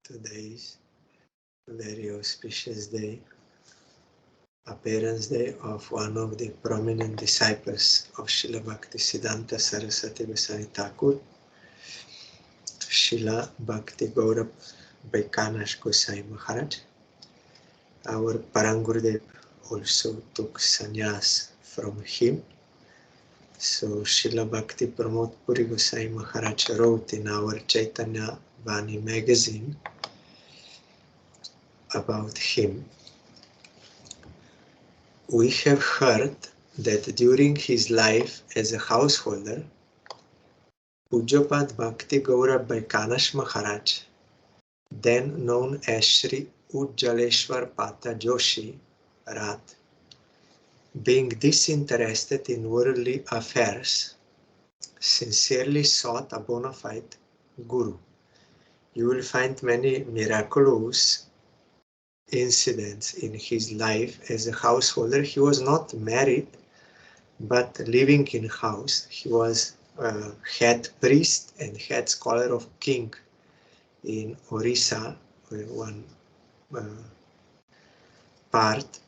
Today is a very auspicious day, appearance day of one of the prominent disciples of Srila Bhakti Siddhānta Saraswatī Gosvami Ṭhākur, Srila Bhakti Gaurav Vaikhanas Goswami Maharaj. Our Parangurudev also took sannyas from him. So Srila Bhakti Pramod Puri Goswami Maharaj wrote in our Chaitanya Vani magazine about him. We have heard that during his life as a householder, Pujyapada Bhakti Gaurav Vaikhanas Maharaj, then known as Shri Ujjaleshwar Pata Joshi, Rat, being disinterested in worldly affairs, sincerely sought a bona fide guru. You will find many miraculous incidents in his life as a householder. He was not married, but living in house. He was head priest and head scholar of king in Orissa, one part.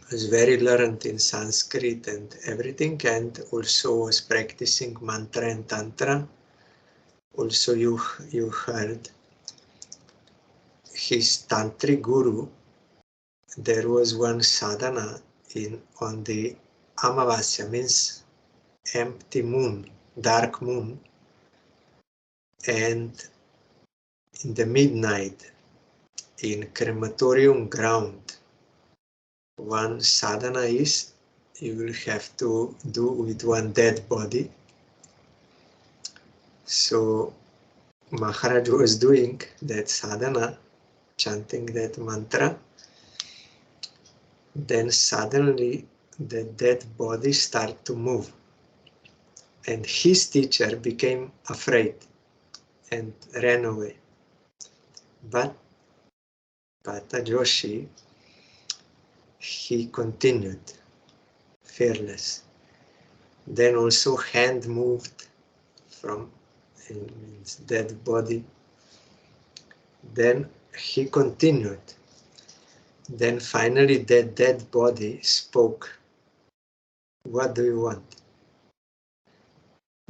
He was very learned in Sanskrit and everything, and also was practicing mantra and tantra. Also you heard his tantric guru. There was one sadhana on the Amavasya, means empty moon, dark moon, and in the midnight in crematorium ground. One sadhana is you will have to do with one dead body. So Maharaj was doing that sadhana, chanting that mantra. Then suddenly the dead body started to move. And his teacher became afraid and ran away. But Pata Joshi, he continued, fearless. Then also hand moved from his dead body. Then he continued. Then finally that dead body spoke. What do you want?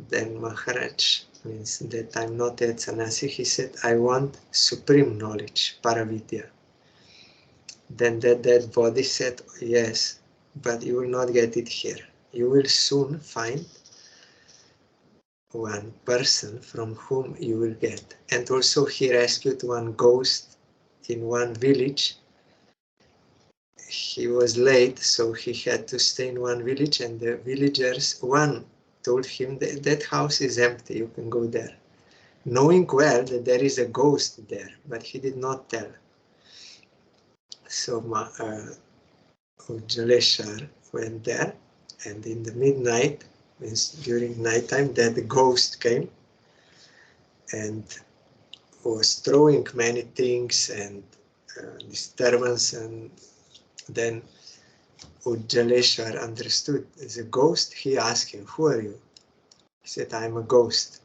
Then Maharaj, means that I'm not yet sannyasi, he said, I want supreme knowledge, Paravidya. Then that dead body said, yes, but you will not get it here. You will soon find one person from whom you will get. And also he rescued one ghost in one village. He was late, so he had to stay in one village, and the villagers, one told him that that house is empty, you can go there. Knowing well that there is a ghost there, but he did not tell. So Ujjaleshwar went there, and in the midnight, means during nighttime, that ghost came and was throwing many things and disturbance, and then Ujjaleshwar understood as a ghost. He asked him, who are you? He said, I'm a ghost.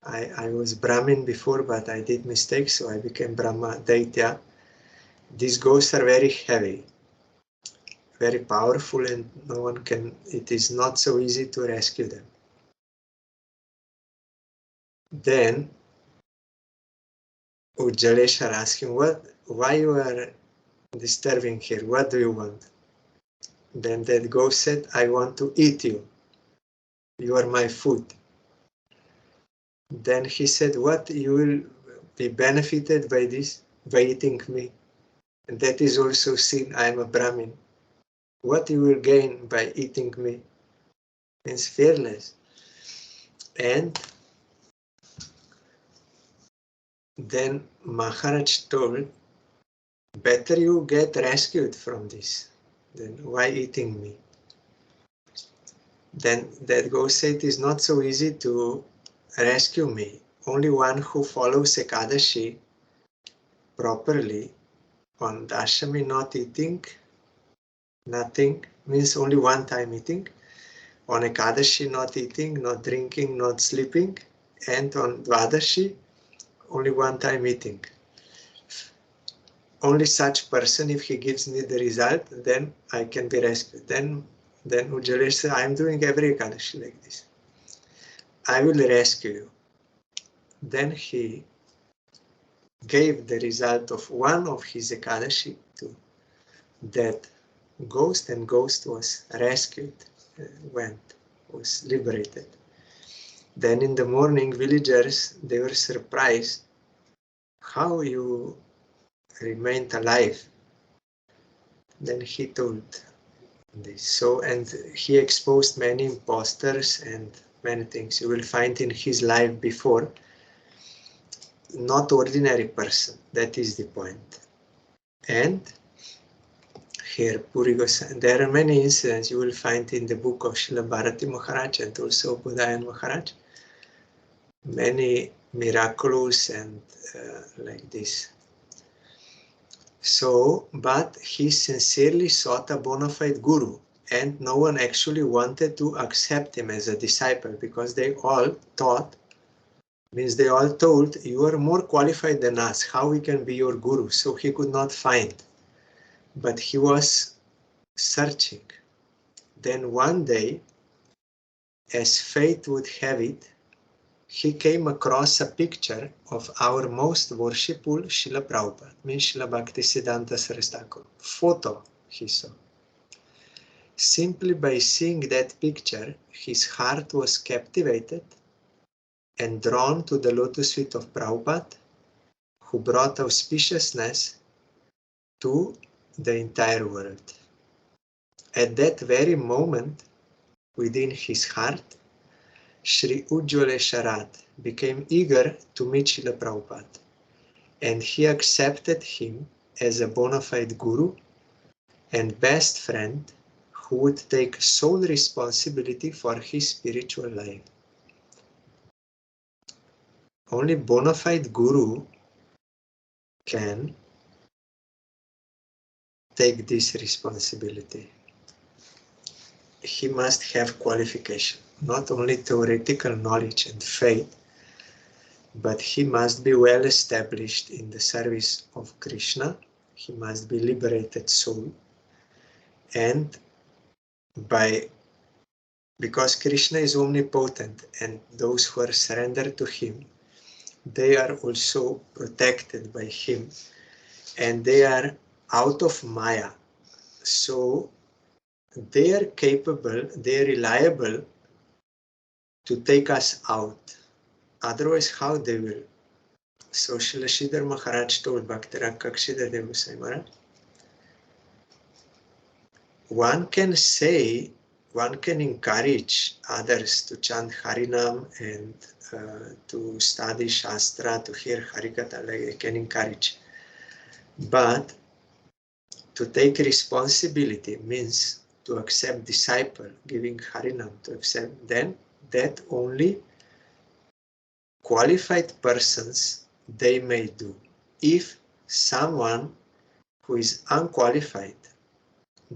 I was Brahmin before, but I did mistakes, so I became Brahma Daitya. These ghosts are very heavy, very powerful, and no one can, it is not so easy to rescue them. Then Ujjaleshwar asked him, why you are disturbing here? What do you want? Then that ghost said, I want to eat you. You are my food. Then he said, what? You will be benefited by this, by eating me. And that is also sin. I am a Brahmin. What you will gain by eating me? Means fearless. And then Maharaj told, better you get rescued from this. Then why eating me? Then that ghost said, it is not so easy to rescue me. Only one who follows Ekadashi properly, on Dashami not eating, nothing, means only one time eating. On Ekadashi not eating, not drinking, not sleeping. And on Dvadashi only one time eating. Only such person, if he gives me the result, then I can be rescued. Then Ujjalesh said, I am doing every Ekadashi like this. I will rescue you. Then he gave the result of one of his Ekadashi to that ghost, and ghost was rescued, was liberated. Then in the morning, villagers, they were surprised how you remained alive. Then he told this. So, and he exposed many imposters and many things you will find in his life before. Not ordinary person, that is the point. And here, Puri Goswami, there are many incidents you will find in the book of Srila Bharati Maharaj and also Buddhayan Maharaj. Many miraculous and like this. So, but he sincerely sought a bona fide guru, and no one actually wanted to accept him as a disciple because they all thought, means they all told, you are more qualified than us, how we can be your guru? So he could not find. But he was searching. Then one day, as fate would have it, he came across a picture of our most worshipful Srila Prabhupada, means Srila Bhakti Siddhānta Saraswatī. Photo he saw. Simply by seeing that picture, his heart was captivated and drawn to the lotus feet of Prabhupada, who brought auspiciousness to the entire world. At that very moment, within his heart, Śrī Ujjaleśvarat became eager to meet Srila Prabhupada, and he accepted him as a bona fide guru and best friend who would take sole responsibility for his spiritual life. Only bona fide guru can take this responsibility. He must have qualification, not only theoretical knowledge and faith, but he must be well established in the service of Krishna. He must be liberated soul, and because Krishna is omnipotent, and those who are surrendered to him, they are also protected by him, and they are out of Maya. So they are capable, they are reliable to take us out. Otherwise, how they will? So Srila Sridhar Maharaj told Bhakti-Raksha Kakshidhar Dev Goswami Maharaj, one can encourage others to chant Harinam and to study Shastra, to hear Harikatha, like they can encourage. But to take responsibility means to accept disciple, giving Harinam, to accept, then that only qualified persons they may do. If someone who is unqualified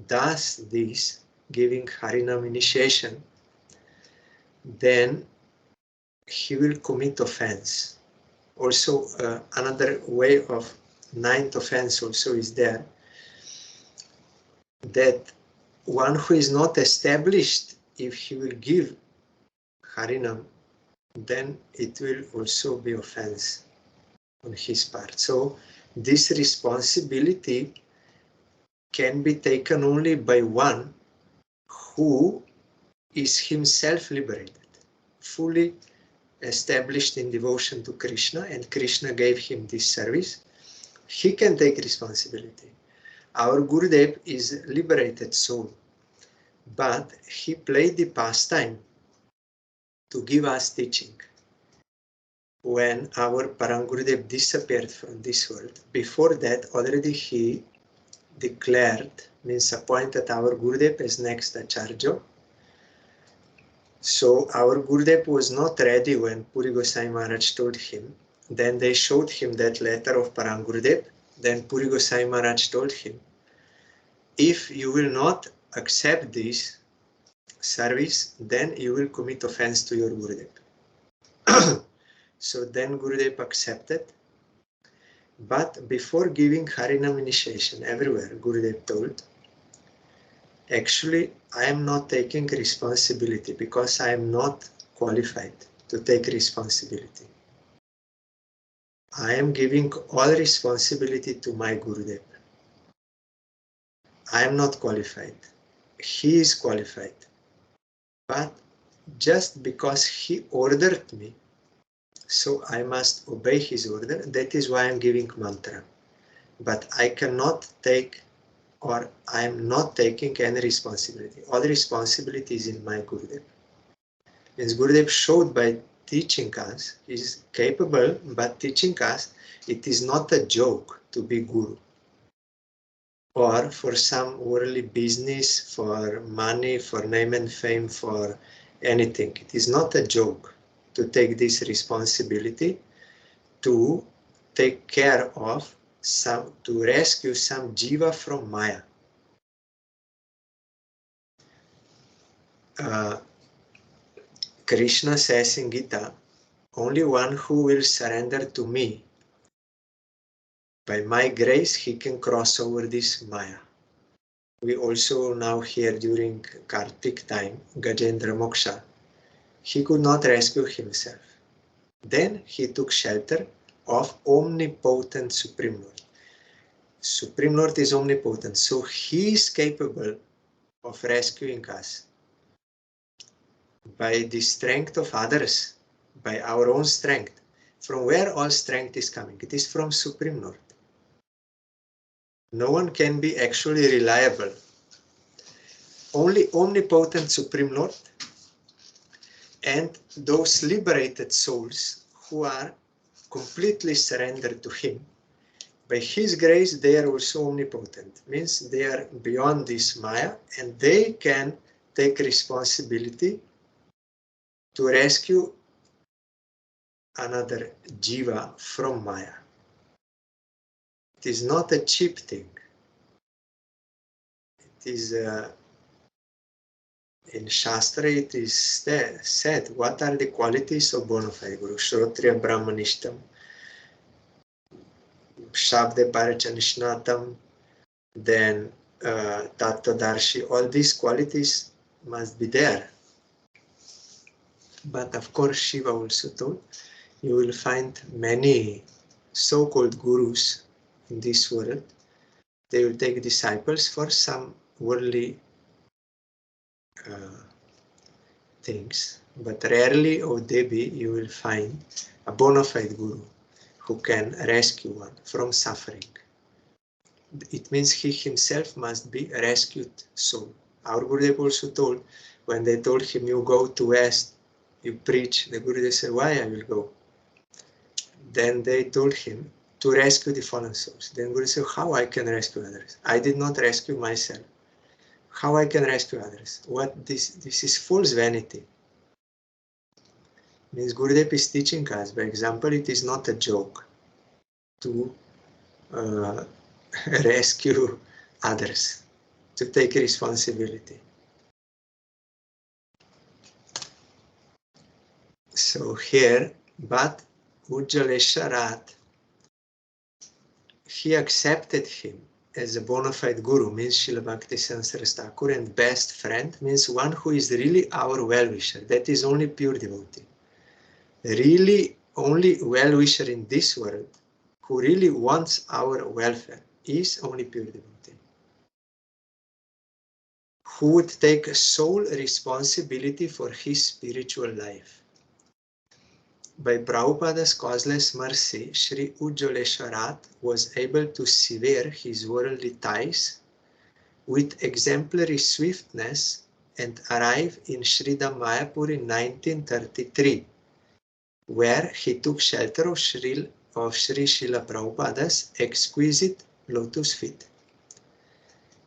does this, giving Harinam initiation, then he will commit offense. Also, another way of ninth offense also is there, that one who is not established, if he will give Harinam, then it will also be offense on his part. So this responsibility can be taken only by one who is himself liberated, fully established in devotion to Krishna, and Krishna gave him this service. He can take responsibility. Our Gurudev is liberated soul, but he played the pastime to give us teaching. When our Param Gurudev disappeared from this world, before that already he declared, means appointed our Gurudev as next Acharya. So our Gurudev was not ready when Puri Goswami Maharaj told him. Then they showed him that letter of Param Gurudev. Then Puri Goswami Maharaj told him, if you will not accept this service, then you will commit offense to your Gurudev. So then Gurudev accepted. But before giving Harinam initiation everywhere, Gurudev told, actually, I am not taking responsibility because I am not qualified to take responsibility. I am giving all responsibility to my Gurudev. I am not qualified. He is qualified. But just because he ordered me, so I must obey his order. That is why I am giving mantra. But I cannot take, or I am not taking any responsibility. All responsibility is in my Gurudev. Means Gurudev showed by teaching us, he is capable, but teaching us, it is not a joke to be Guru. Or for some worldly business, for money, for name and fame, for anything. It is not a joke to take this responsibility to take care of some, to rescue some jiva from Maya. Krishna says in Gita, only one who will surrender to me, by my grace, he can cross over this Maya. We also now hear during Kartik time, Gajendra Moksha, he could not rescue himself. Then he took shelter of omnipotent Supreme Lord. Supreme Lord is omnipotent, so he is capable of rescuing us by the strength of others, by our own strength. From where all strength is coming? It is from Supreme Lord. No one can be actually reliable. Only omnipotent Supreme Lord and those liberated souls who are completely surrendered to him. By his grace, they are also omnipotent. Means they are beyond this Maya and they can take responsibility to rescue another jiva from Maya. It is not a cheap thing. It is in Shastra it is said, what are the qualities of bona fide Guru? Shrotriya Brahmanishtam, Shabde Parachanishnatam, then Tattvadarshi. All these qualities must be there. But of course, Shiva also told, you will find many so-called gurus in this world. They will take disciples for some worldly things, but rarely, O Devi, you will find a bona fide guru who can rescue one from suffering. It means he himself must be a rescued soul. Our Gurudev also told, when they told him, you go to West, you preach, the Gurudev said, why I will go? Then they told him to rescue the fallen souls. Then Gurudev said, how I can rescue others? I did not rescue myself. How I can rescue others? What this is false vanity. Means Gurudev is teaching us, by example, it is not a joke to rescue others, to take responsibility. So here, but Ujjalesharat, he accepted him as a bona fide guru, means Srila Bhakti Ṭhākur, and best friend means one who is really our well-wisher. That is only pure devotee. Really, only well-wisher in this world, who really wants our welfare, is only pure devotee. Who would take sole responsibility for his spiritual life. By Prabhupada's causeless mercy, Śrī Ujjaleshwarat was able to sever his worldly ties with exemplary swiftness and arrive in Sridham Mayapur in 1933, where he took shelter of Śrī Śrīla Prabhupada's exquisite lotus feet.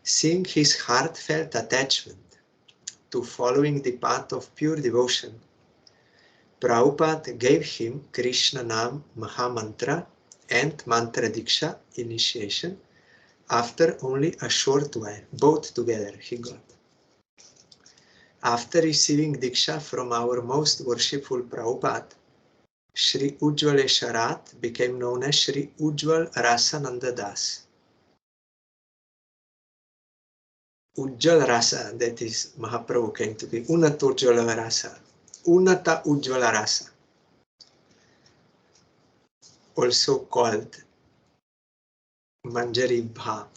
Seeing his heartfelt attachment to following the path of pure devotion, Prabhupada gave him Krishna Nam Mahamantra and Mantra Diksha initiation after only a short while. Both together he got. After receiving Diksha from our most worshipful Prabhupada, Śrī Ujjvalesha Rath became known as Śrī Ujjval Rasananda Das. Ujjval Rasa, that is Mahaprabhu came to be Unata Ujjvala Rasa. Unata Ujjvala Rasa. Also called Manjari Bhav.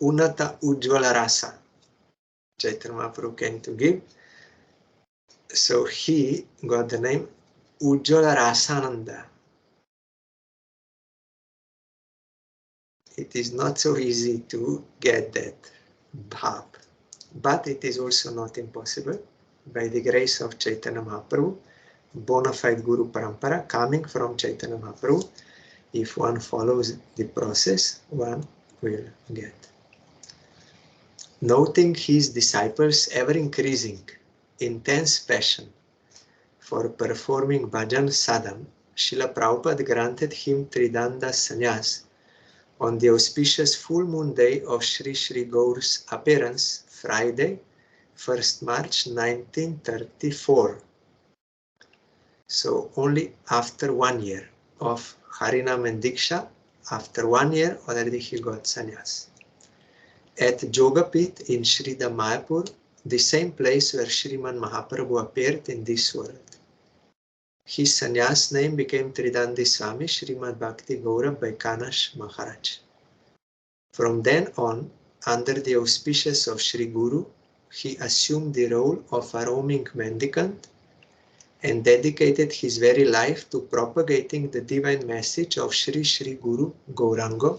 Unata Ujjvala Rasa. Chaitanya Mahaprabhu came to give. So he got the name Ujjvala Rasananda. It is not so easy to get that bhav, but it is also not impossible. By the grace of Chaitanya Mahaprabhu, bona fide Guru Parampara coming from Chaitanya Mahaprabhu, if one follows the process, one will get. Noting his disciples' ever increasing intense passion for performing bhajan sadhana, Srila Prabhupada granted him Tridanda sannyas on the auspicious full moon day of Śrī Śrī Gaur's appearance, Friday, 1st March 1934. So only after 1 year of Harinam and Diksha, after 1 year already he got sannyas. At Jogapit in Srida Mayapur, the same place where Śrīman Mahaprabhu appeared in this world. His sannyas name became Tridandi Swami Śrīmad Bhakti Gaurav Vaikhanas Maharaj. From then on, under the auspices of Sri Guru, he assumed the role of a roaming mendicant and dedicated his very life to propagating the divine message of Śrī Śrī Guru Gauranga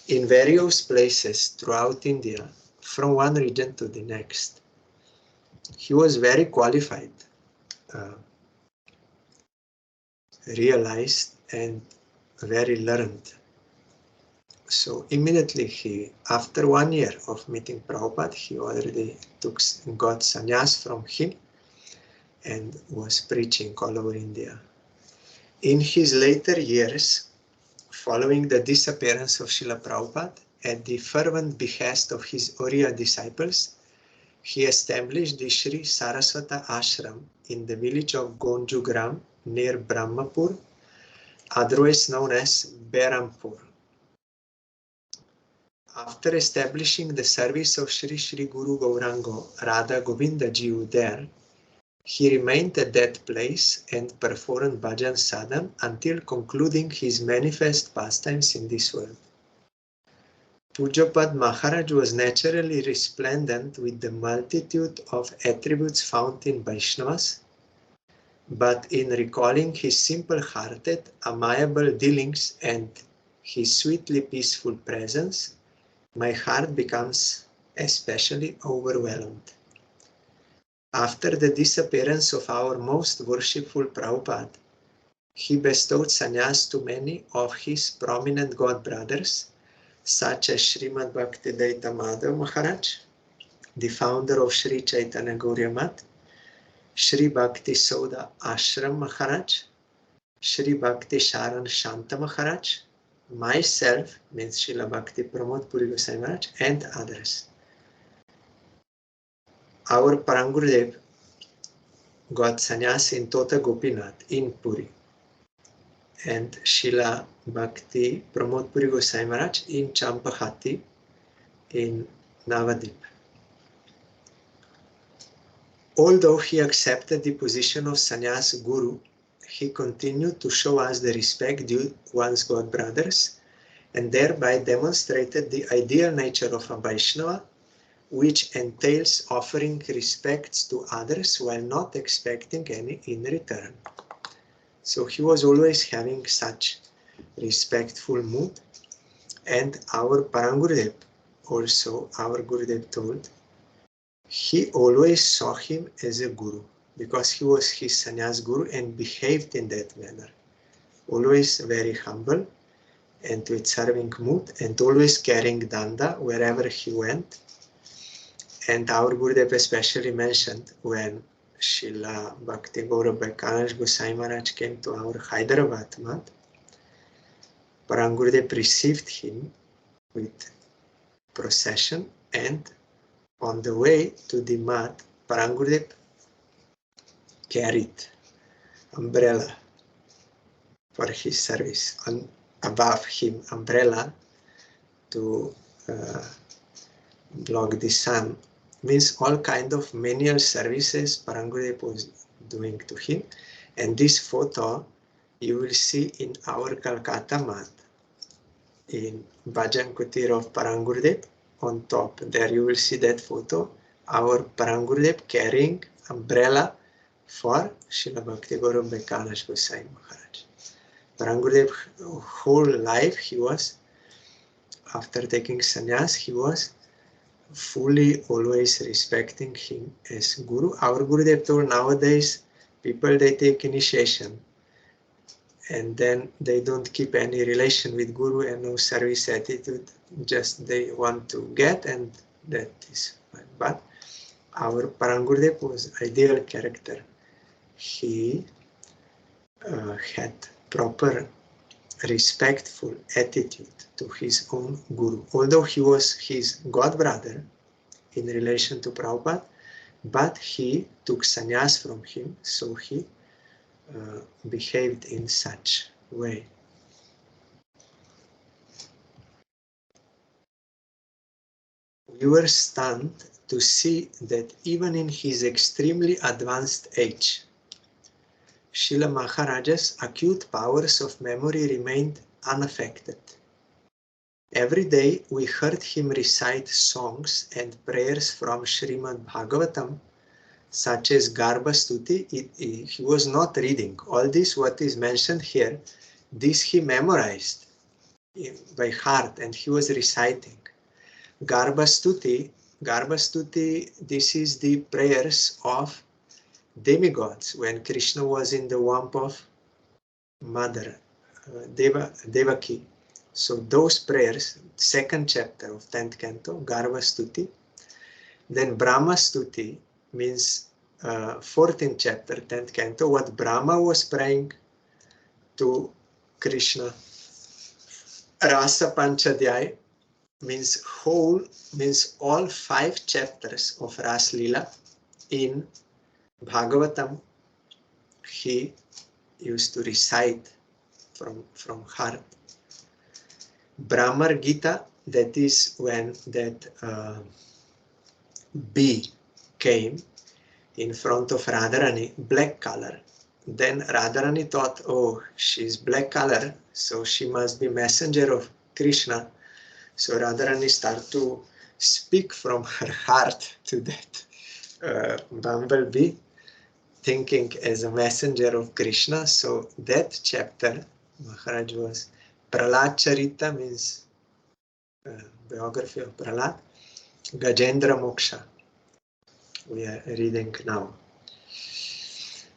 in various places throughout India, from one region to the next. He was very qualified, realized, and very learned. So immediately after 1 year of meeting Prabhupada, he already got sannyas from him and was preaching all over India. In his later years, following the disappearance of Srila Prabhupada, at the fervent behest of his Oriya disciples, he established the Sri Saraswatī ashram in the village of Gonjugram near Brahmapur, otherwise known as Berampur. After establishing the service of Śrī Śrī Guru Gauranga Radha Govinda Jiu there, he remained at that place and performed bhajan sadhana until concluding his manifest pastimes in this world. Pujapad Maharaj was naturally resplendent with the multitude of attributes found in Vaishnavas, but in recalling his simple-hearted, amiable dealings and his sweetly peaceful presence, my heart becomes especially overwhelmed. After the disappearance of our most worshipful Prabhupada, he bestowed sannyas to many of his prominent god brothers, such as Srimad Bhaktivedanta Madhav Maharaj, the founder of Sri Chaitanya Gauriya Math, Sri Bhakti Soda Ashram Maharaj, Sri Bhakti Sharan Shanta Maharaj, myself, means Srila Bhakti Pramod Puri Goswami Maharaj, and others. Our Parangurudev got sannyas in Tota Gopinath in Puri, and Srila Bhakti Pramod Puri Goswami Maharaj in Champahati in Navadip. Although he accepted the position of sannyas guru, he continued to show us the respect due one's god brothers, and thereby demonstrated the ideal nature of a Vaishnava, which entails offering respects to others while not expecting any in return. So he was always having such respectful mood, and our Parangurudev, also our Gurudev told, he always saw him as a guru, because he was his sannyas guru and behaved in that manner. Always very humble and with serving mood, and always carrying danda wherever he went. And our Gurudev especially mentioned when Srila Bhakti Gaurav Vaikhanas Goswami Maharaj came to our Hyderabad mat, Parangurudev received him with procession, and on the way to the mat, Parangurudev carried umbrella for his service. Above him, umbrella to block the sun, means all kind of menial services Parangurudev was doing to him. And this photo you will see in our Calcutta mat, in Bhajan Kutir of Parangurudev. On top there you will see that photo, our Parangurudev carrying umbrella for Srila Bhakti Gaurav Vaikhanas Goswami Maharaj. Parangurudev whole life he was, after taking sannyas, he was fully always respecting him as Guru. Our Gurudev told nowadays people they take initiation and then they don't keep any relation with Guru and no service attitude, just they want to get and that is fine. But our Parangurudev was ideal character. He had proper respectful attitude to his own Guru. Although he was his god brother in relation to Prabhupada, but he took sannyas from him, so he behaved in such way. We were stunned to see that even in his extremely advanced age, Srila Maharaja's acute powers of memory remained unaffected. Every day we heard him recite songs and prayers from Śrīmad Bhagavatam, such as Garbha Stuti. He was not reading. All this what is mentioned here, this he memorized by heart and he was reciting. Garbha Stuti, this is the prayers of demigods when Krishna was in the womb of Mother Devaki. So those prayers, second chapter of 10th canto, Garbha Stuti. Then Brahma Stuti means 14th chapter, 10th canto, what Brahma was praying to Krishna. Rasa Panchadhyay means all 5 chapters of Ras Lila in Bhagavatam. He used to recite from heart. Brahmar Gita, that is when that bee came in front of Radharani, black color. Then Radharani thought, oh, she's black color, so she must be messenger of Krishna. So Radharani started to speak from her heart to that bumblebee, thinking as a messenger of Krishna. So that chapter, Maharaj was Prahlad Charita, means biography of Prahlad, Gajendra Moksha. We are reading now.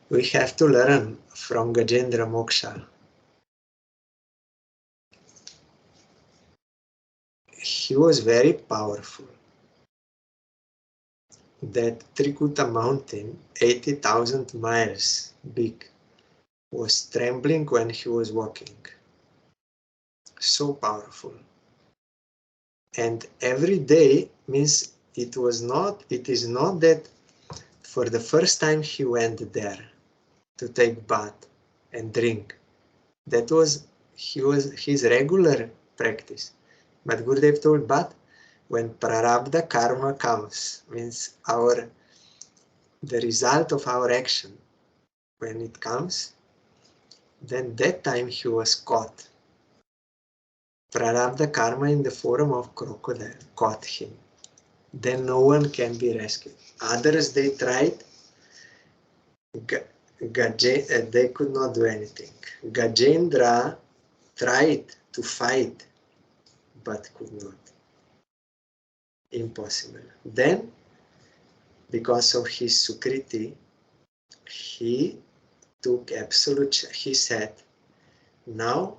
We have to learn from Gajendra Moksha. He was very powerful. That Trikuta mountain, 80,000 miles big, was trembling when he was walking. So powerful. And every day means it is not that for the first time he went there to take bath and drink. That was his regular practice. But Gurudev told, but when prarabdha karma comes, means the result of our action, when it comes, then that time he was caught. Prarabdha karma in the form of crocodile caught him. Then no one can be rescued. Others, they tried, they could not do anything. Gajendra tried to fight, but could not. Impossible. Then, because of his Sukriti, he took absolute, he said, now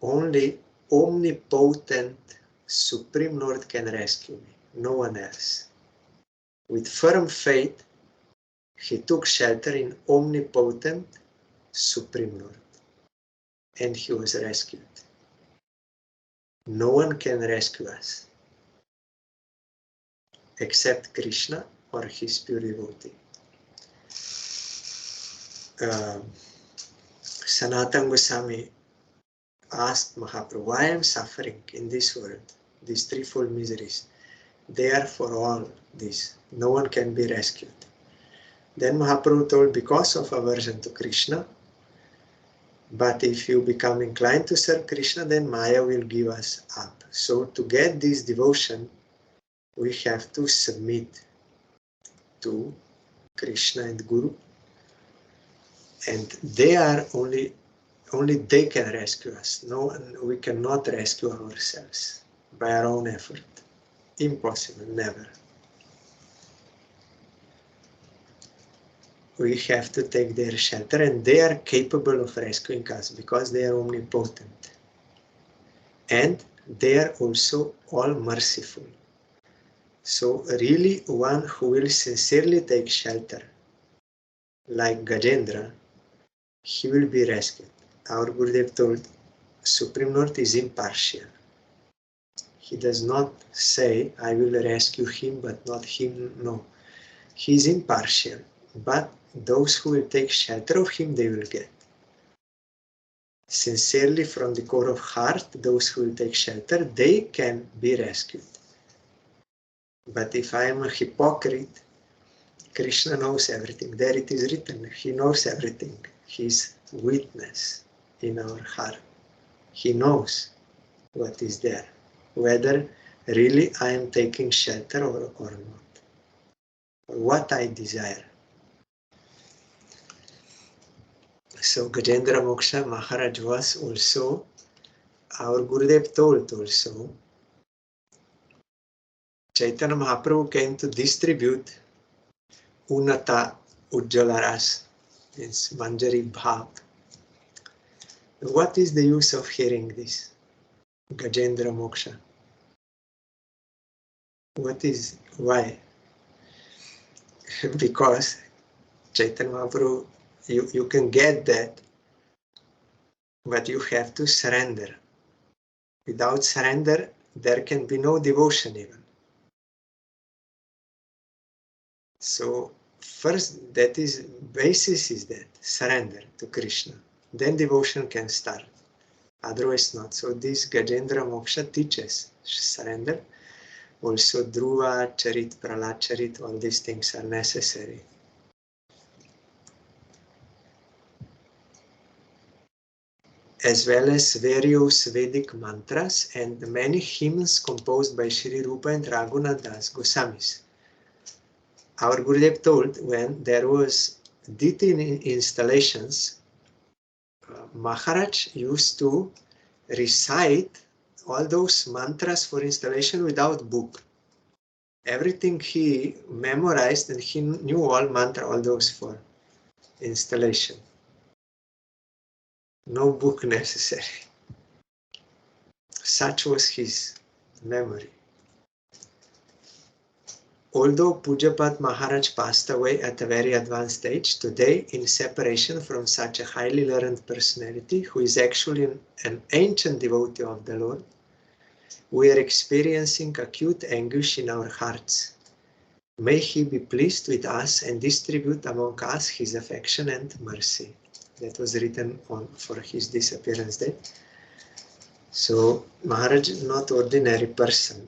only omnipotent Supreme Lord can rescue me, no one else. With firm faith, he took shelter in omnipotent Supreme Lord, and he was rescued. No one can rescue us except Krishna or his pure devotee. Sanatana Goswami asked Mahaprabhu, why I am suffering in this world, these threefold miseries. They are for all these. No one can be rescued. Then Mahaprabhu told, because of aversion to Krishna, but if you become inclined to serve Krishna, then Maya will give us up. So to get this devotion, we have to submit to Krishna and Guru. And they are only they can rescue us. No, we cannot rescue ourselves by our own effort. Impossible, never. We have to take their shelter, and they are capable of rescuing us because they are omnipotent. And they are also all merciful. So really, one who will sincerely take shelter, like Gajendra, he will be rescued. Our Gurudev told, Supreme Lord is impartial. He does not say, I will rescue him, but not him. No. He is impartial. But those who will take shelter of him, they will get. Sincerely, from the core of heart, those who will take shelter, they can be rescued. But if I am a hypocrite, Krishna knows everything. There it is written. He knows everything. He is witness in our heart. He knows what is there. Whether really I am taking shelter or not. Or what I desire. So Gajendra Moksha Maharaj was also, our Gurudev told also, Chaitanya Mahaprabhu came to distribute Unata Ujjalaras, means Manjari Bhav. What is the use of hearing this? Gajendra Moksha. Why? Because Chaitanya Mahaprabhu, you can get that, but you have to surrender. Without surrender, there can be no devotion even. So first, that is, basis is that, surrender to Krishna. Then devotion can start. Otherwise not. So this Gajendra Moksha teaches surrender. Also Dhruva, Charit, Prahlad Charit, all these things are necessary. As well as various Vedic mantras and many hymns composed by Sri Rupa and Raghunath Das Goswamis. Our Gurudev told when there was Diti installations, Maharaj used to recite all those mantras for installation without book. Everything he memorized and he knew all mantra, all those for installation. No book necessary. Such was his memory. Although Pujapat Maharaj passed away at a very advanced age, today in separation from such a highly learned personality who is actually an ancient devotee of the Lord, we are experiencing acute anguish in our hearts. May he be pleased with us and distribute among us his affection and mercy. That was written for his disappearance day. So Maharaj is not ordinary person.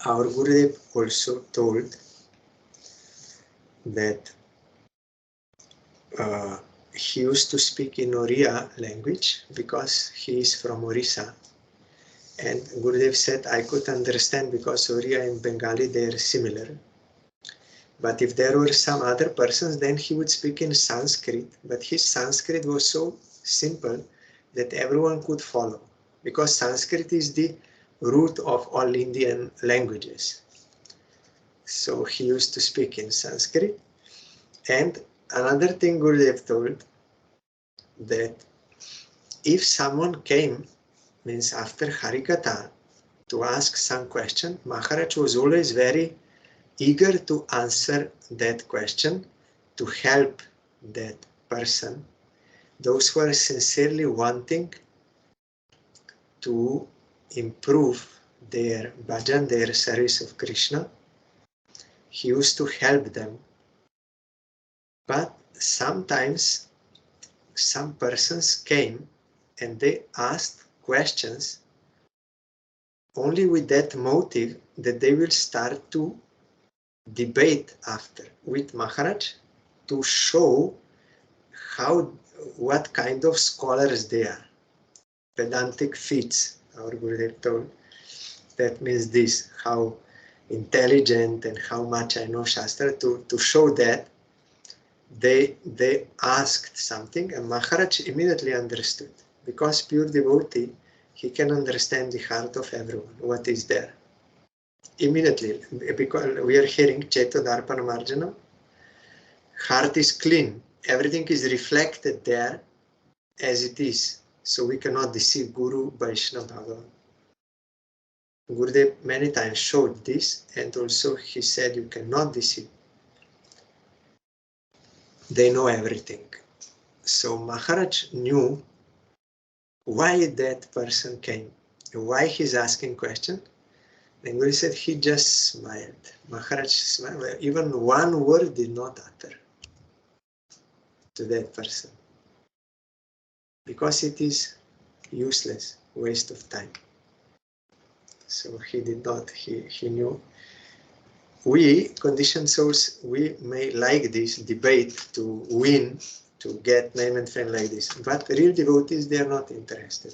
Our Gurudev also told that he used to speak in Oriya language because he is from Orissa. And Gurudev said, I could understand because Oriya and Bengali, they are similar. But if there were some other persons, then he would speak in Sanskrit. But his Sanskrit was so simple that everyone could follow. Because Sanskrit is the root of all Indian languages. So he used to speak in Sanskrit. And another thing Gurudev told, that if someone came, means after Harikatha, to ask some question, Maharaj was always very eager to answer that question, to help that person. Those who are sincerely wanting to improve their bhajan, their service of Krishna, he used to help them. But sometimes some persons came and they asked questions only with that motive that they will start to debate after with Maharaj to show what kind of scholars they are. Pedantic feats, our Gurudev told. That means this, how intelligent and how much I know Shastra, to show that they asked something and Maharaj immediately understood. Because pure devotee, he can understand the heart of everyone, what is there. Immediately, because we are hearing Cheto Darpana Marjanam, heart is clean, everything is reflected there as it is. So we cannot deceive Guru, Vaishnava, Bhagavan. Gurudev many times showed this, and also he said you cannot deceive. They know everything. So Maharaj knew why that person came, why he's asking question. And Guru said he just smiled. Maharaj smiled, even one word did not utter to that person. Because it is useless, waste of time. So he did not, he knew. We, conditioned souls, we may like this debate to win, to get name and fame like this. But real devotees, they are not interested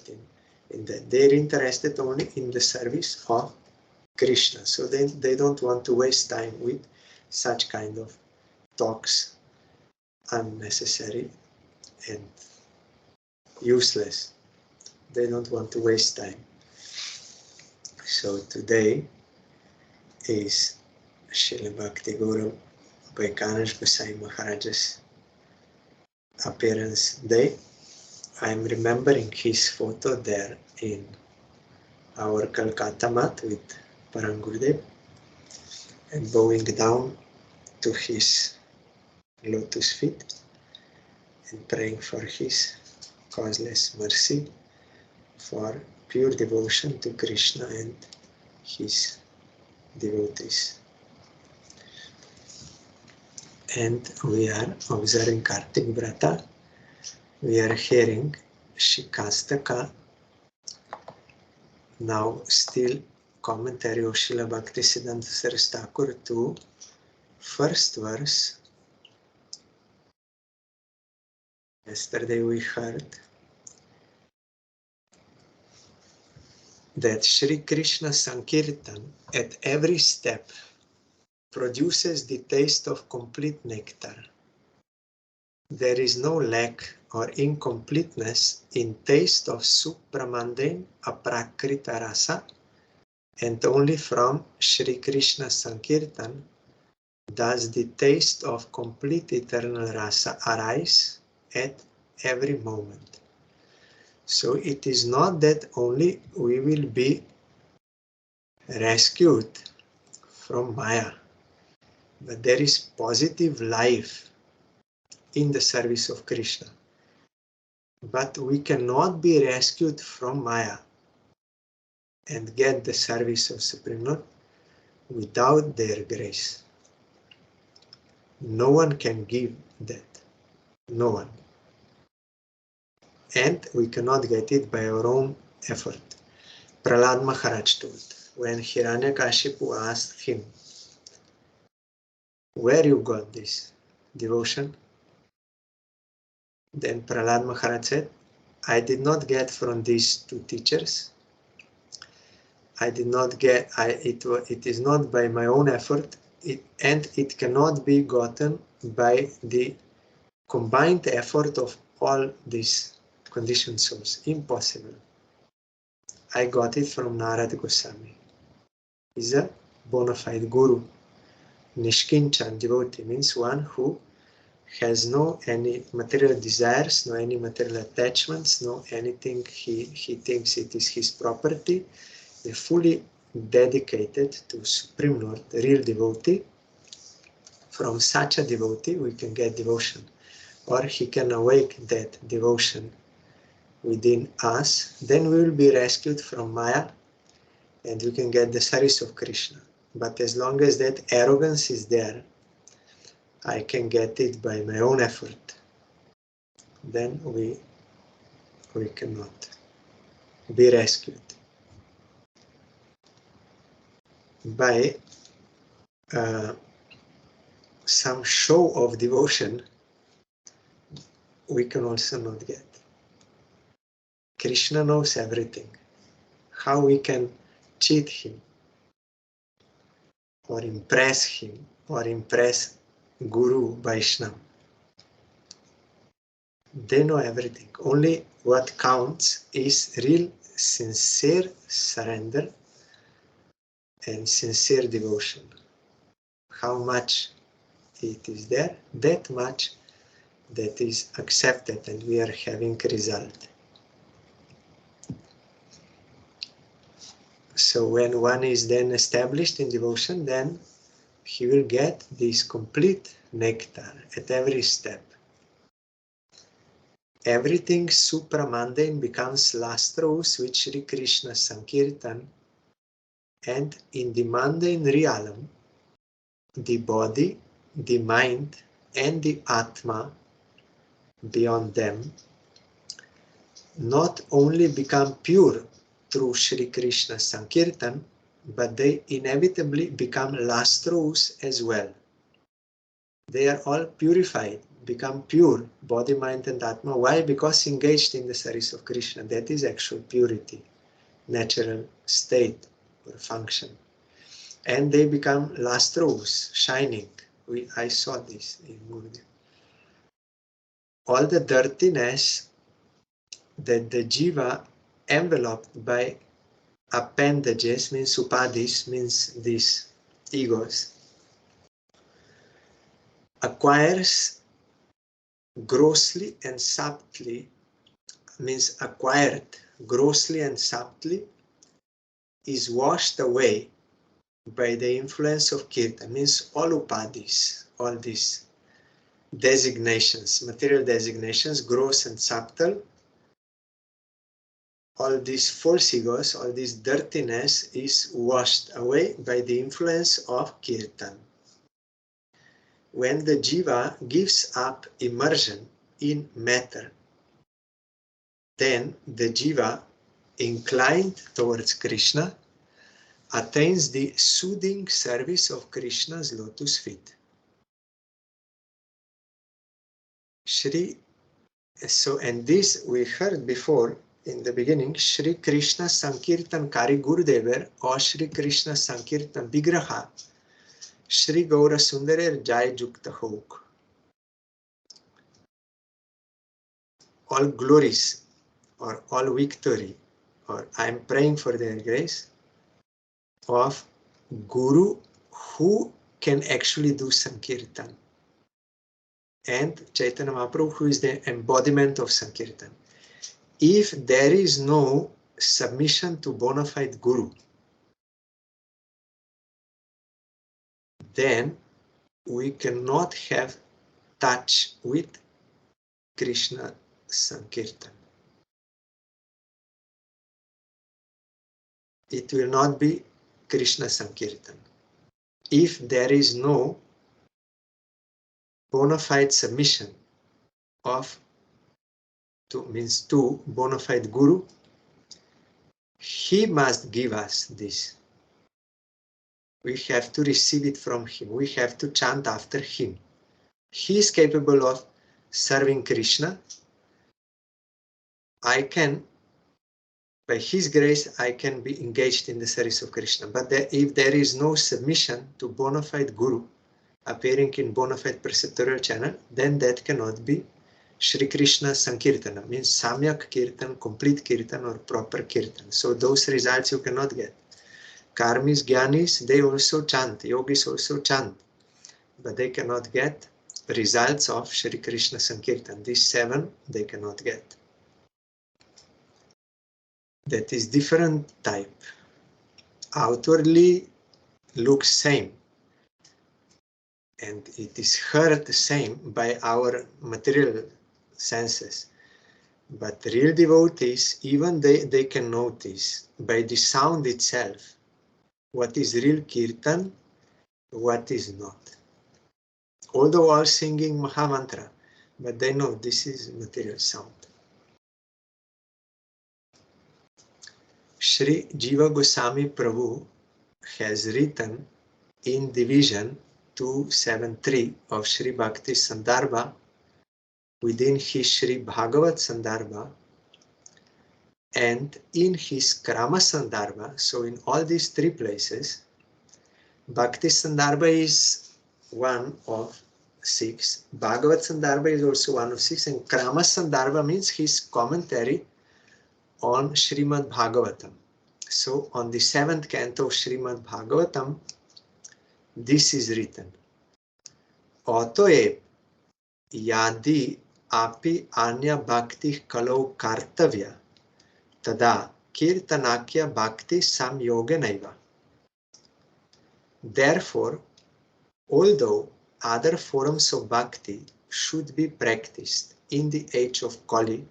in that. They are interested only in the service of Krishna. So they don't want to waste time with such kind of talks, unnecessary and useless. They don't want to waste time. So today is Srila Bhakti Gaurav Vaikhanas Gosai Maharaj's appearance day. I am remembering his photo there in our Calcutta mat with Param Gurudev and bowing down to his lotus feet and praying for his causeless mercy for pure devotion to Krishna and his devotees. And we are observing Kartik VRATA. We are hearing Śikṣāṣṭakam. Now still commentary of Srila Bhakti Siddhānta Saraswatī Ṭhākur to first verse. Yesterday we heard that Shri Krishna Sankirtan at every step produces the taste of complete nectar. There is no lack or incompleteness in taste of supramundane aprakrita rasa, and only from Shri Krishna Sankirtan does the taste of complete eternal rasa arise at every moment. So it is not that only we will be rescued from Maya, but there is positive life in the service of Krishna. But we cannot be rescued from Maya and get the service of Supreme Lord without their grace. No one can give that. No one. And we cannot get it by our own effort. Prahlad Maharaj told, when Hiranyakashipu asked him, where you got this devotion? Then Prahlad Maharaj said, I did not get from these two teachers. I did not get, it is not by my own effort, and it cannot be gotten by the combined effort of all these conditioned souls. Impossible. I got it from Narada Goswami. He's a bona fide guru. Nishkinchan devotee means one who has no any material desires, no any material attachments, no anything he thinks it is his property. They're fully dedicated to Supreme Lord, the real devotee. From such a devotee we can get devotion, or he can awake that devotion within us. Then we will be rescued from Maya and we can get the service of Krishna. But as long as that arrogance is there, I can get it by my own effort, then we we cannot be rescued. By some show of devotion, we can also not get. Krishna knows everything. How we can cheat him, or impress him, or impress Guru, Vaishnava. They know everything. Only what counts is real, sincere surrender and sincere devotion. How much it is there, that much that is accepted, and we are having result. So when one is then established in devotion, then he will get this complete nectar at every step. Everything supramundane becomes lustrous with Sri Krishna Sankirtan, and in the mundane realm, the body, the mind, and the Atma beyond them not only become pure through Sri Krishna Sankirtan, but they inevitably become lustrous as well. They are all purified, become pure, body, mind, and Atma. Why? Because engaged in the service of Krishna. That is actual purity, natural state or function. And they become lustrous, shining. I saw this in Gurudev. All the dirtiness that the jiva enveloped by appendages, means upadhis, means these egos, acquires grossly and subtly, means acquired grossly and subtly, is washed away by the influence of kirtan, means all upadhis, all these designations, material designations, gross and subtle, all these false egos, all this dirtiness is washed away by the influence of kirtan. When the jiva gives up immersion in matter, then the jiva, inclined towards Krishna, attains the soothing service of Krishna's lotus feet. And this we heard before in the beginning, Shri Krishna Sankirtan Kari Gurudever or Shri Krishna Sankirtan Vigraha, Shri Gaura Sundarer Jai Jukta Hok. All glories or all victory, or I am praying for their grace, of Guru who can actually do Sankirtan, and Chaitanya Mahaprabhu who is the embodiment of Sankirtan. If there is no submission to bona fide Guru, then we cannot have touch with Krishna Sankirtan. It will not be Krishna Sankirtan. If there is no bona fide submission to bona fide Guru, he must give us this. We have to receive it from him. We have to chant after him. He is capable of serving Krishna. By his grace, I can be engaged in the service of Krishna. But if there is no submission to bona fide Guru, appearing in bona fide preceptorial channel, then that cannot be Shri Krishna Sankirtana, means Samyak Kirtan, complete Kirtan or proper Kirtan. So those results you cannot get. Karmis, Gyanis, they also chant, Yogis also chant, but they cannot get results of Shri Krishna Sankirtan. These 7 they cannot get. That is different type. Outwardly looks same, and it is heard the same by our material senses. But real devotees, even they can notice by the sound itself what is real kirtan, what is not. Although all singing Mahamantra, but they know this is material sound. Shri Jiva Goswami Prabhu has written in division 273 of Shri Bhakti Sandarbha within his Shri Bhagavat Sandarbha and in his Krama Sandarbha. So in all these three places, Bhakti Sandarbha is one of 6, Bhagavat Sandarbha is also one of 6, and Krama Sandarbha means his commentary on Srimad Bhagavatam. So on the 7th canto of Srimad Bhagavatam, this is written. Otoeb yadi api anya bhakti kalau kartavya tada kirtanakya bhakti samyoganaiva. Therefore, although other forms of bhakti should be practiced in the age of Kali,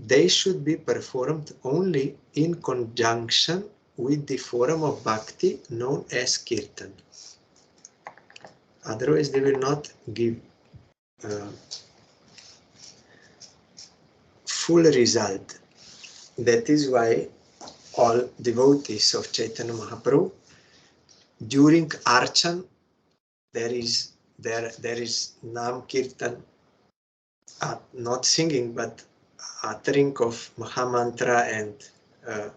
they should be performed only in conjunction with the form of bhakti known as kirtan. Otherwise, they will not give full result. That is why all devotees of Chaitanya Mahaprabhu, during Archan, there is Nam Kirtan, not singing but uttering of Mahamantra and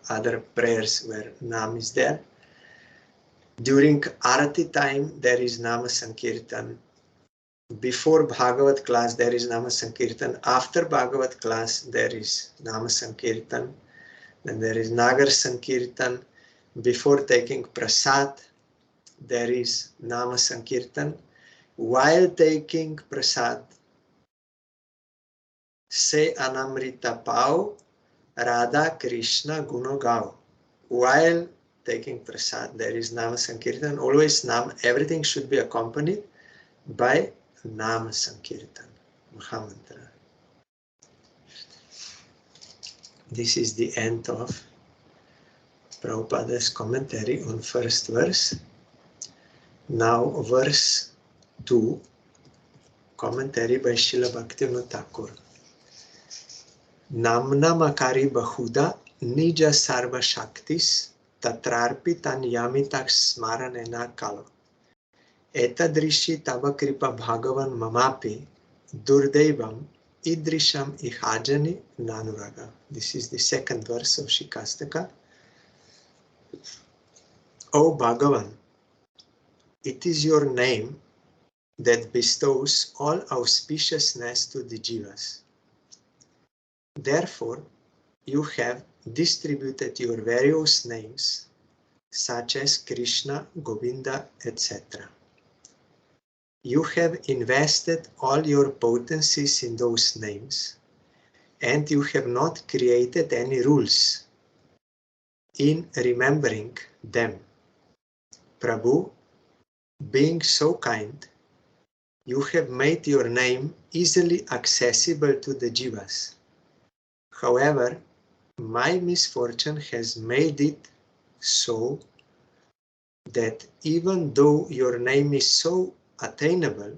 other prayers where Nam is there. During Arati time, there is Nama Sankirtan. Before Bhagavat class, there is Nama Sankirtan. After Bhagavat class, there is Nama Sankirtan. Then there is Nagar Sankirtan. Before taking Prasad, there is Nama Sankirtan. While taking Prasad, say Anamrita Pao, Radha Krishna Guno Gao. While taking Prasad, there is Nama Sankirtan. Always Nam, everything should be accompanied by Nama Sankirtan, Mahamantra. This is the end of Prabhupada's commentary on first verse. Now verse 2, commentary by Srila Bhaktivinoda Ṭhākur. Namna makari bahuda nija sarva shaktis tatrarpitan yamitak smaranena kalo. Etadrishi tava kripa bhagavan mamapi durdevam idrisham ihajani nanuraga. This is the second verse of Śikṣāṣṭaka. O Bhagavan, it is your name that bestows all auspiciousness to the jivas. Therefore, you have distributed your various names, such as Krishna, Govinda, etc. You have invested all your potencies in those names, and you have not created any rules in remembering them. Prabhu, being so kind, you have made your name easily accessible to the jivas. However, my misfortune has made it so that even though your name is so attainable,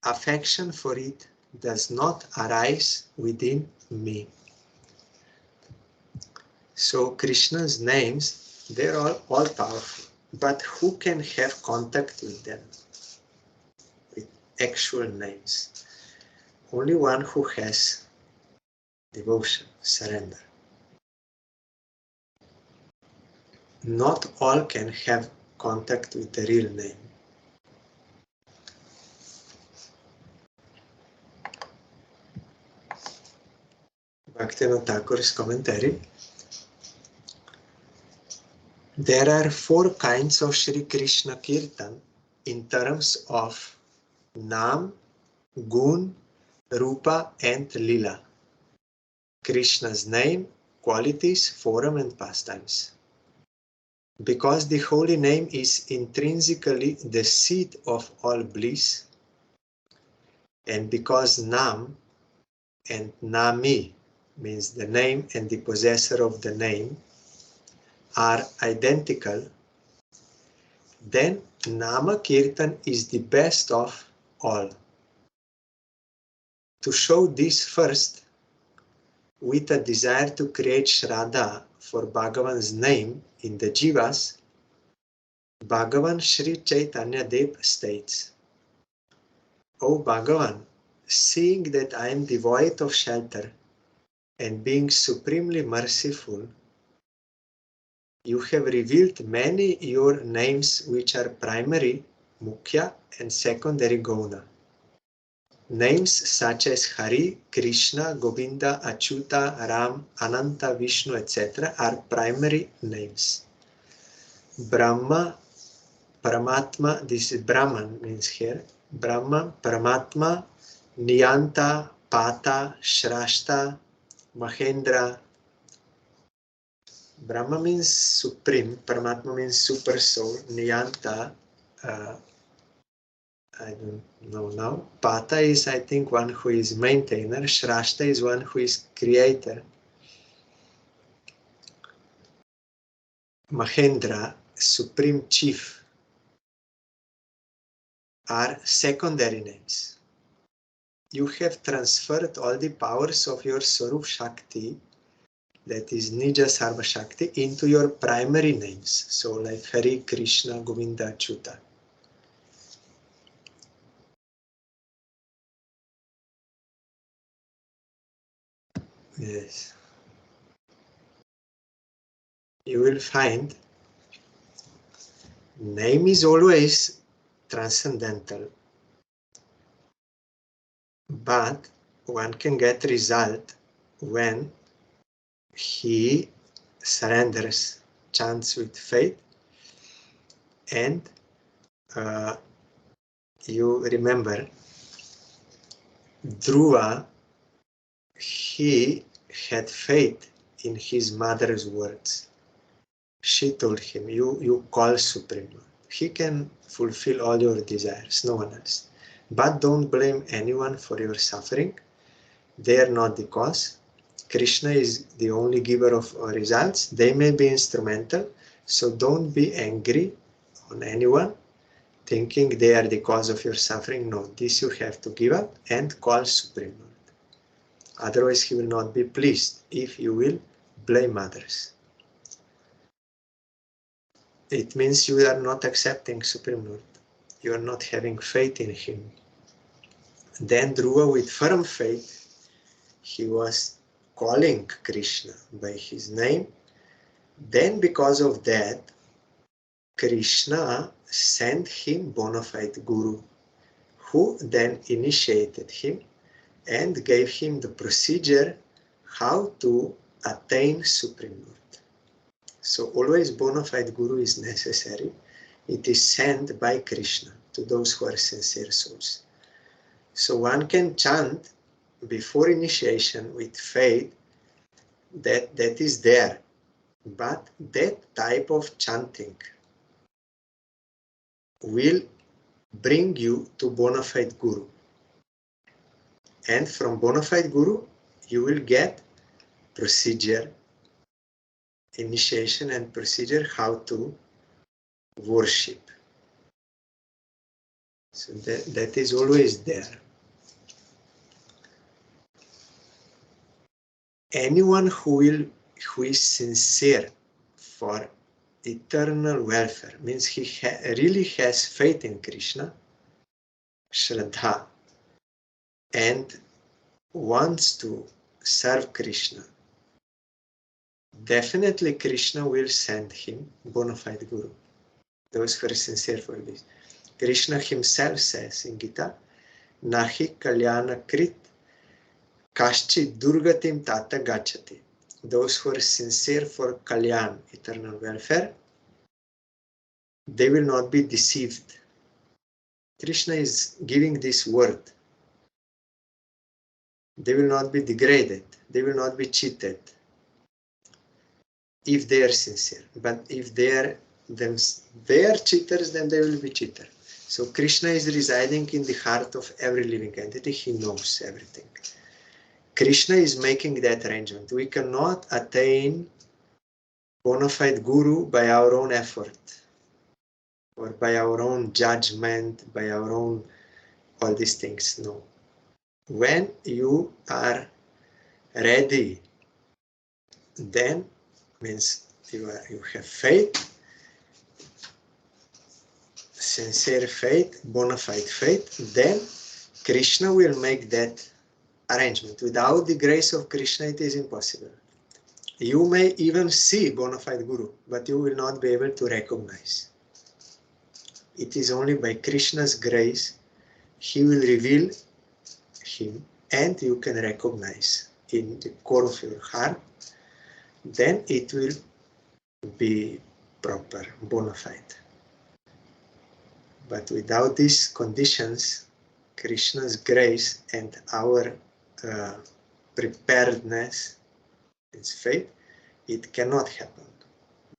affection for it does not arise within me. So Krishna's names, they're all powerful, but who can have contact with them, with actual names? Only one who has devotion, surrender. Not all can have contact with the real name. Bhaktivinoda Ṭhākur's commentary. There are 4 kinds of Shri Krishna Kirtan in terms of Nam, Gun, Rupa and Lila. Krishna's name, qualities, form and pastimes. Because the holy name is intrinsically the seat of all bliss, and because Nam and Nami means the name and the possessor of the name are identical, then Nama Kirtan is the best of all. To show this first, with a desire to create Shraddha for Bhagavan's name in the Jivas, Bhagavan Sri Chaitanya Dev states, O Bhagavan, seeing that I am devoid of shelter and being supremely merciful, you have revealed many your names which are primary, Mukhya, and secondary Gauna. Names such as Hari, Krishna, Govinda, Achyuta, Ram, Ananta, Vishnu, etc. are primary names. Brahma, Paramatma, this is Brahman means here, Brahma, Paramatma, Niyanta, Pata, Shrashta, Mahendra. Brahma means supreme, Paramatma means super soul, Niyanta, I don't know now. Pata is, I think, one who is maintainer. Shrashta is one who is creator. Mahendra, supreme chief, are secondary names. You have transferred all the powers of your Swarup Shakti, that is Nija Sarva Shakti, into your primary names. So like Hari, Krishna, Govinda, Achyuta. Yes. You will find name is always transcendental, but one can get result when he surrenders, chants with faith, and you remember Dhruva, he had faith in his mother's words. She told him, you call Supreme Lord. He can fulfill all your desires, no one else. But don't blame anyone for your suffering. They are not the cause. Krishna is the only giver of results. They may be instrumental, so don't be angry on anyone, thinking they are the cause of your suffering. No, this you have to give up and call Supreme Lord. Otherwise, he will not be pleased if you will blame others. It means you are not accepting Supreme Lord. You are not having faith in him. Then Dhruva, with firm faith, he was calling Krishna by his name. Then because of that, Krishna sent him bona fide Guru, who then initiated him and gave him the procedure how to attain Supreme Lord. So always bona fide Guru is necessary. It is sent by Krishna to those who are sincere souls. So one can chant before initiation with faith that is there. But that type of chanting will bring you to bona fide Guru. And from bona fide Guru, you will get procedure, initiation and procedure how to worship. So that is always there. Anyone who is sincere for eternal welfare, means he really has faith in Krishna, Shraddha, and wants to serve Krishna, definitely Krishna will send him bona fide Guru. Those who are sincere for this. Krishna himself says in Gita, Nahi kalyana krit kaschit durgatim tata gachati. Those who are sincere for kalyan, eternal welfare, they will not be deceived. Krishna is giving this word. They will not be degraded. They will not be cheated if they are sincere. But if they are cheaters, then they will be cheaters. So Krishna is residing in the heart of every living entity. He knows everything. Krishna is making that arrangement. We cannot attain bona fide Guru by our own effort or by our own judgment, by our own all these things. No. When you are ready then means you have faith, sincere faith, bona fide faith, then Krishna will make that arrangement. Without the grace of Krishna, it is impossible. You may even see bona fide Guru, but you will not be able to recognize. It is only by Krishna's grace he will reveal him and you can recognize in the core of your heart. Then it will be proper, bona fide. But without these conditions, Krishna's grace and our preparedness, its faith, it cannot happen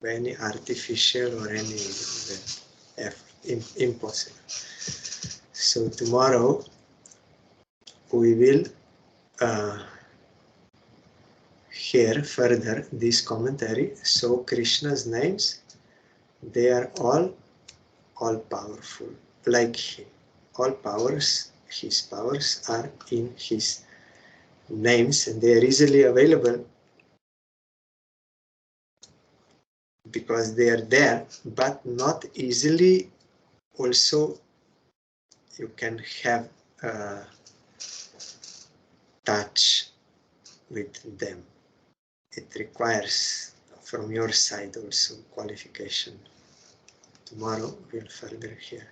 by any artificial or any impossible. So tomorrow we will hear further this commentary. So Krishna's names, they are all powerful, like him. All powers, his powers are in his names and they are easily available because they are there, but not easily also you can have touch with them. It requires from your side also qualification. Tomorrow we'll further hear.